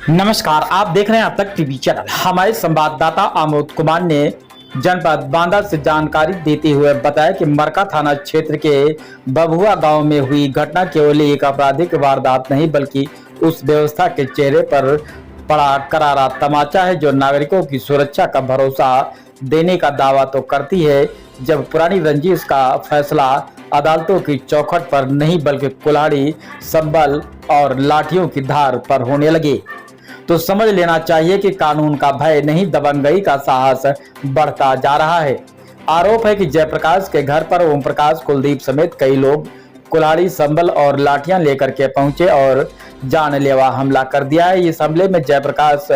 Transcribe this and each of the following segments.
नमस्कार, आप देख रहे हैं अब तक टीवी चैनल। हमारे संवाददाता आमोद कुमार ने जनपद बांदा से जानकारी देते हुए बताया कि मरका थाना क्षेत्र के बबुआ गांव में हुई घटना केवल एक आपराधिक वारदात नहीं बल्कि उस व्यवस्था के चेहरे पर पड़ा करारा तमाचा है जो नागरिकों की सुरक्षा का भरोसा देने का दावा तो करती है, जब पुरानी रंजिश का फैसला अदालतों की चौखट पर नहीं बल्कि कुल्हाड़ी, संबल और लाठियों की धार पर होने लगे तो समझ लेना चाहिए कि कानून का भय नहीं, दबंगई का साहस बढ़ता जा रहा है। आरोप है कि जयप्रकाश के घर पर ओम प्रकाश, कुलदीप समेत कई लोग कुल्हाड़ी, संबल और लाठियां लेकर के पहुंचे और जानलेवा हमला कर दिया है। इस हमले में जयप्रकाश,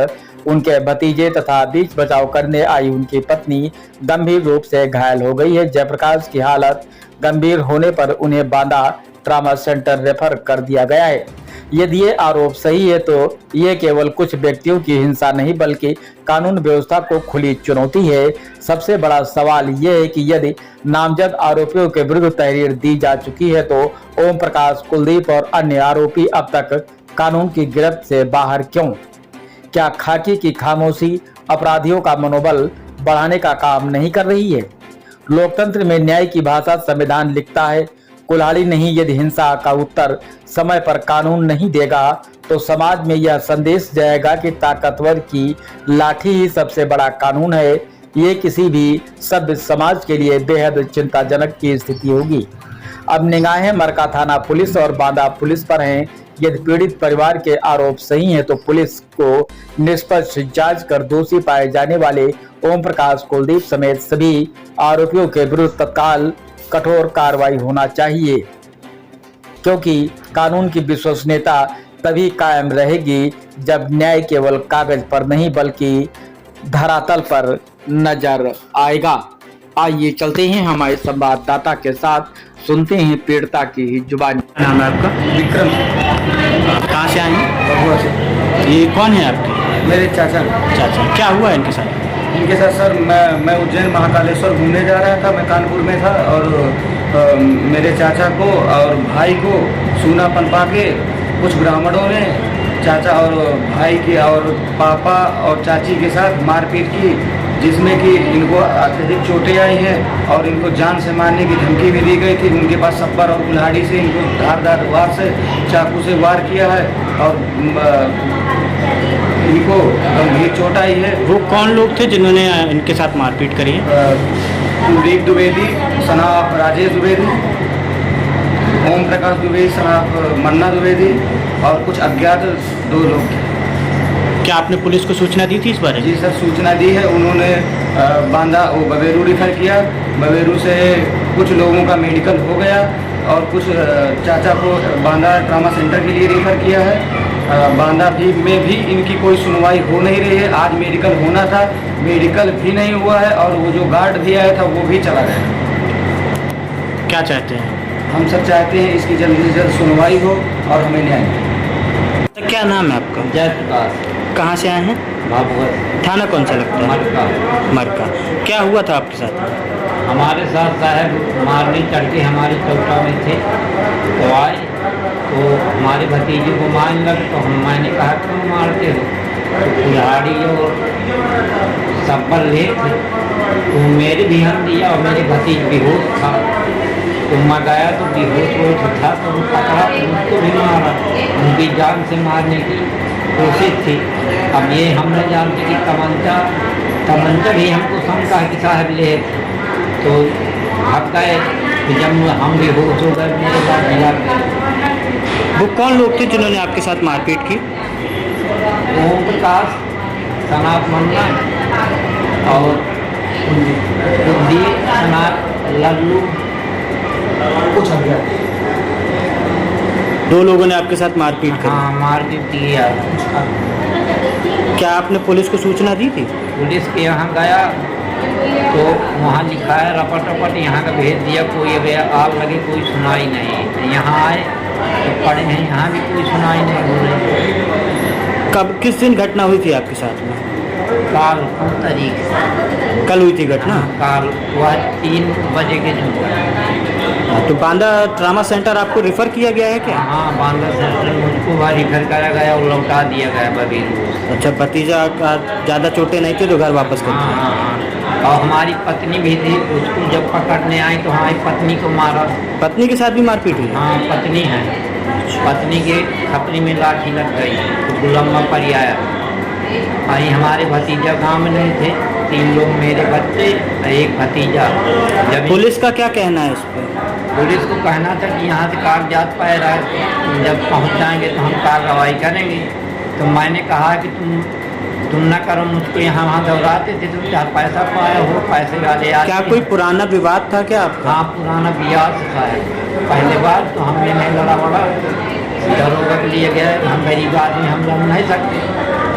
उनके भतीजे तथा बीच बचाव करने आई उनकी पत्नी गंभीर रूप से घायल हो गई है। जयप्रकाश की हालत गंभीर होने पर उन्हें बांदा ट्रामा सेंटर रेफर कर दिया गया है। यदि ये आरोप सही है तो ये केवल कुछ व्यक्तियों की हिंसा नहीं बल्कि कानून व्यवस्था को खुली चुनौती है। सबसे बड़ा सवाल ये है कि यदि नामजद आरोपियों के विरुद्ध तहरीर दी जा चुकी है तो ओम प्रकाश, कुलदीप और अन्य आरोपी अब तक कानून की गिरफ्त से बाहर क्यों? क्या खाकी की खामोशी अपराधियों का मनोबल बढ़ाने का काम नहीं कर रही है? लोकतंत्र में न्याय की भाषा संविधान लिखता है, कुल्हाड़ी नहीं। यदि हिंसा का उत्तर समय पर कानून नहीं देगा तो समाज में यह संदेश जाएगा कि ताकतवर की लाठी ही सबसे बड़ा कानून है। ये किसी भी सभ्य समाज के लिए बेहद चिंताजनक की स्थिति होगी। अब निगाहें मरका थाना पुलिस और बांदा पुलिस पर हैं। यदि पीड़ित परिवार के आरोप सही हैं तो पुलिस को निष्पक्ष जांच कर दोषी पाए जाने वाले ओम प्रकाश, कुलदीप समेत सभी आरोपियों के विरुद्ध तत्काल कठोर कार्रवाई होना चाहिए, क्योंकि कानून की विश्वसनीयता तभी कायम रहेगी जब न्याय केवल कागज पर नहीं बल्कि धरातल पर नजर आएगा। आइए चलते हैं हमारे संवाददाता के साथ, सुनते हैं पीड़िता की ही जुबानी। नाम है आपका? विक्रम। कहाँ से आए हैं? बबुआ से। ये कौन है आपके? मेरे चाचा। चाचा, क्या हुआ इनके साथ? इनके साथ सर मैं उज्जैन महाकालेश्वर घूमने जा रहा था। मैं कानपुर में था और मेरे चाचा को और भाई को सूना पनपा के कुछ ब्राह्मणों ने चाचा और भाई की और पापा और चाची के साथ मारपीट की, जिसमें कि इनको अत्यधिक चोटें आई हैं और इनको जान से मारने की धमकी भी दी गई थी। उनके पास सब्बर और कुल्हाड़ी से इनको धारदार वार से चाकू से वार किया है और इनको गंभीर चोट आई है। वो कौन लोग थे जिन्होंने इनके साथ मारपीट करी है? कुलदीप द्विवेदी सनाफ राजेश द्विवेदी, ओम प्रकाश द्विवेदी सनाफ मन्ना द्विवेदी और कुछ अज्ञात 2 लोग थे। क्या आपने पुलिस को सूचना दी थी इस बारे? जी सर, सूचना दी है। उन्होंने बांदा बबेरू रेफर किया। बबेरू से कुछ लोगों का मेडिकल हो गया और कुछ चाचा को बांदा ट्रामा सेंटर के लिए रेफर किया है। बांदा में भी इनकी कोई सुनवाई हो नहीं रही है। आज मेडिकल होना था, मेडिकल भी नहीं हुआ है और वो जो गार्ड भी आया था वो भी चला गया। क्या चाहते हैं? हम सब चाहते हैं इसकी जल्द से जल्द सुनवाई हो और हमें न्याय मिले। क्या नाम है आपका? जयप्रकाश। कहाँ से आए हैं? बाबुआ। थाना कौन सा लगता है? मरका। मरका। क्या हुआ था आपके साथ? हमारे साथ साहब मारने चढ़ के हमारे चौका में थे तो आए तो हमारे भतीजे को मारने लगे तो मैंने कहा क्यों मारते हो? तो कुल्हाड़ी और सब्बल ले थे तो मेरे भी हम दिया और मेरे भतीज बेहोश था तो मैं गया तो बेहोश था तो वो पकड़ा तो उसको भी मारा। उनकी जान से मारने की कोशिश थी। अब ये हम नहीं जानते कि तमंचा भी हमको शंका है कि साहब ले तो भाग गए। जब हम भी होश हो गए मेरे साथ मिला गए। वो कौन लोग थे जिन्होंने आपके साथ मारपीट की? ओम प्रकाश, सनात मन्ना और कुलदीप, सनात लल्लू, कुछ अज्ञात 2 लोगों ने आपके साथ मारपीट की? हाँ मारपीट किया। क्या आपने पुलिस को सूचना दी थी? पुलिस के यहाँ गया तो वहाँ लिखा है रपट रपट यहाँ का भेज दिया, कोई आग लगे कोई सुनाई नहीं। यहाँ आए तो पढ़े हैं, यहाँ भी कोई सुनाई नहीं हो रही। कब, किस दिन घटना हुई थी आपके साथ में? काल 9 तारीख कल हुई थी घटना? काल वह 3 बजे के जो तो बांदा ट्रामा सेंटर आपको रेफ़र किया गया है क्या? हाँ, बांदा सेंटर मुझको रिफर करा गया और लौटा दिया गया बबीर को। अच्छा, भतीजा का ज़्यादा चोटें नहीं थी तो घर वापस कर हाँ दिया। हाँ हाँ। और हमारी पत्नी भी थी, उसको जब पकड़ने आई तो हमारी पत्नी को मारा। पत्नी के साथ भी मारपीट हुई? हाँ, पत्नी है, पत्नी के खपरी में लाठी लग गई तो गुलम्बा पर ही आया। वहीं हमारे भतीजा गाँव में नहीं थे, 3 लोग मेरे बच्चे और एक भतीजा। जब पुलिस का क्या कहना है इस पर? पुलिस को कहना था कि यहाँ से कागजात पाए रहे, जब पहुँच जाएंगे तो हम कार्रवाई करेंगे। तो मैंने कहा कि तुम न करो, मुझको यहाँ वहाँ दौड़ाते थे, तुम क्या पैसा पाए हो, पैसे वाले आते क्या हैं। कोई पुराना विवाद था क्या आपका? हाँ, पुराना बियाह था पहले बार, तो हमने नहीं लड़ा बड़ा, दरोगा के लिए गए। हम गरीब आदमी, हम लड़ नहीं सकते,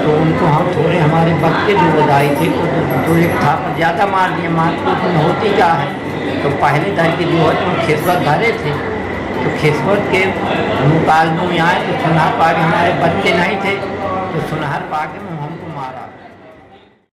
तो उनको हम थोड़े हमारे बच्चे जो बधाई थे तो एक था पर ज़्यादा मार दिए। मारपीट में होती क्या है, तो पहले दर के जो है तो खेसवत धरे थे, तो खेसवत के मुकाबलों में आए तो सुनहर पा के हमारे बच्चे नहीं थे, तो सुनहर पा के हमको मारा।